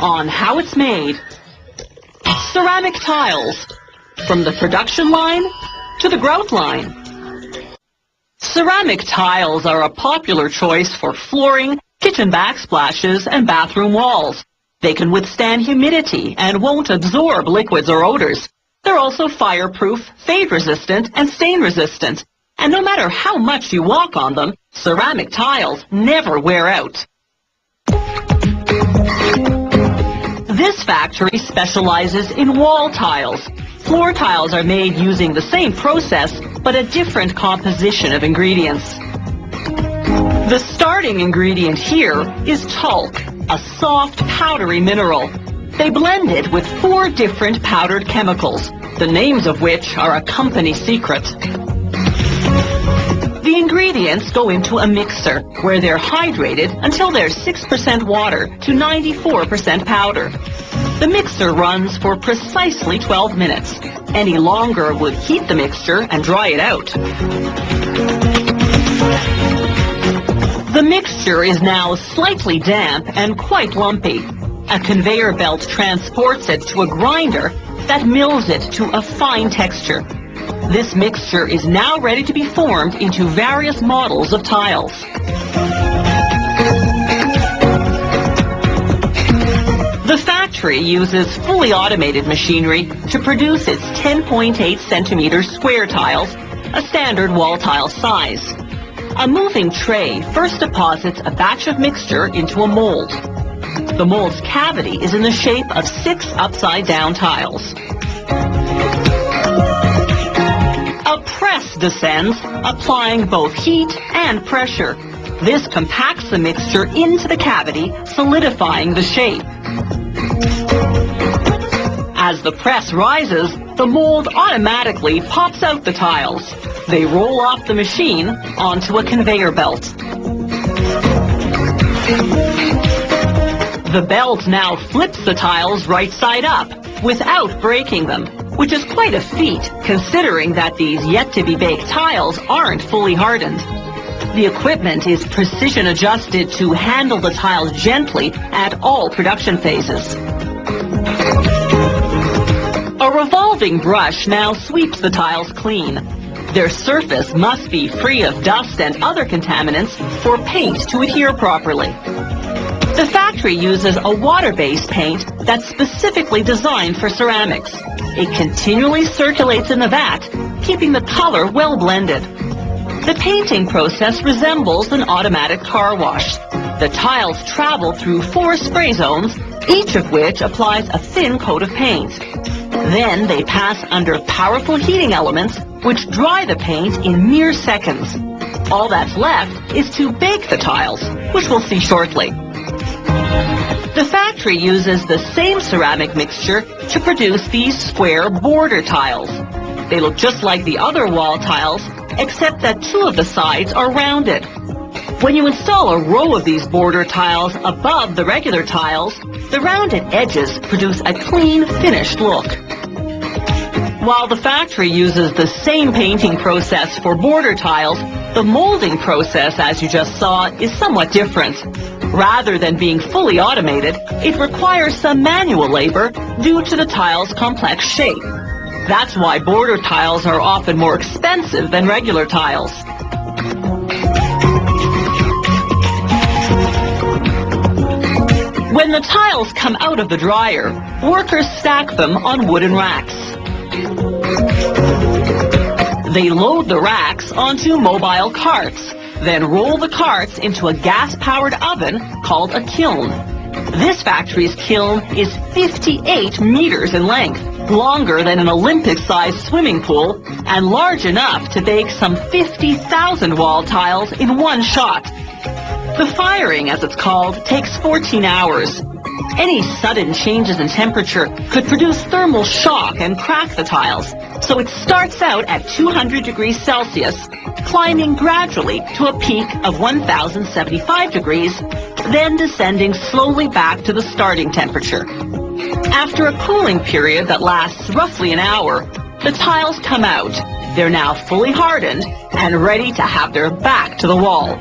on how it's made. Ceramic tiles, from the production line to the grout line. Ceramic tiles are a popular choice for flooring, kitchen backsplashes, and bathroom walls. They can withstand humidity and won't absorb liquids or odors. They're also fireproof, fade-resistant, and stain-resistant. And no matter how much you walk on them, ceramic tiles never wear out. This factory specializes in wall tiles. Floor tiles are made using the same process, but a different composition of ingredients. The starting ingredient here is talc, a soft, powdery mineral. They blend it with 4 different powdered chemicals, the names of which are a company secret. The ingredients go into a mixer, where they're hydrated until they're 6% water to 94% powder. The mixer runs for precisely 12 minutes. Any longer would heat the mixture and dry it out. The mixture is now slightly damp and quite lumpy. A conveyor belt transports it to a grinder that mills it to a fine texture. This mixture is now ready to be formed into various models of tiles. The factory uses fully automated machinery to produce its 10.8 centimeter square tiles, a standard wall tile size. A moving tray first deposits a batch of mixture into a mold. The mold's cavity is in the shape of 6 upside-down tiles. A press descends, applying both heat and pressure. This compacts the mixture into the cavity, solidifying the shape. As the press rises, the mold automatically pops out the tiles. They roll off the machine onto a conveyor belt. The belt now flips the tiles right side up without breaking them, which is quite a feat considering that these yet-to-be-baked tiles aren't fully hardened. The equipment is precision adjusted to handle the tiles gently at all production phases. A revolving brush now sweeps the tiles clean. Their surface must be free of dust and other contaminants for paint to adhere properly. The factory uses a water-based paint that's specifically designed for ceramics. It continually circulates in the vat, keeping the color well blended. The painting process resembles an automatic car wash. The tiles travel through 4 spray zones, each of which applies a thin coat of paint. Then they pass under powerful heating elements, which dry the paint in mere seconds. All that's left is to bake the tiles, which we'll see shortly. The factory uses the same ceramic mixture to produce these square border tiles. They look just like the other wall tiles, except that 2 of the sides are rounded. When you install a row of these border tiles above the regular tiles, the rounded edges produce a clean, finished look. While the factory uses the same painting process for border tiles, the molding process, as you just saw, is somewhat different. Rather than being fully automated, it requires some manual labor due to the tile's complex shape. That's why border tiles are often more expensive than regular tiles. When the tiles come out of the dryer, workers stack them on wooden racks. They load the racks onto mobile carts, then roll the carts into a gas-powered oven called a kiln. This factory's kiln is 58 meters in length, longer than an Olympic-sized swimming pool, and large enough to bake some 50,000 wall tiles in one shot. The firing, as it's called, takes 14 hours. Any sudden changes in temperature could produce thermal shock and crack the tiles, so it starts out at 200 degrees Celsius, climbing gradually to a peak of 1,075 degrees, then descending slowly back to the starting temperature. After a cooling period that lasts roughly an hour, the tiles come out. They're now fully hardened and ready to have their back to the wall.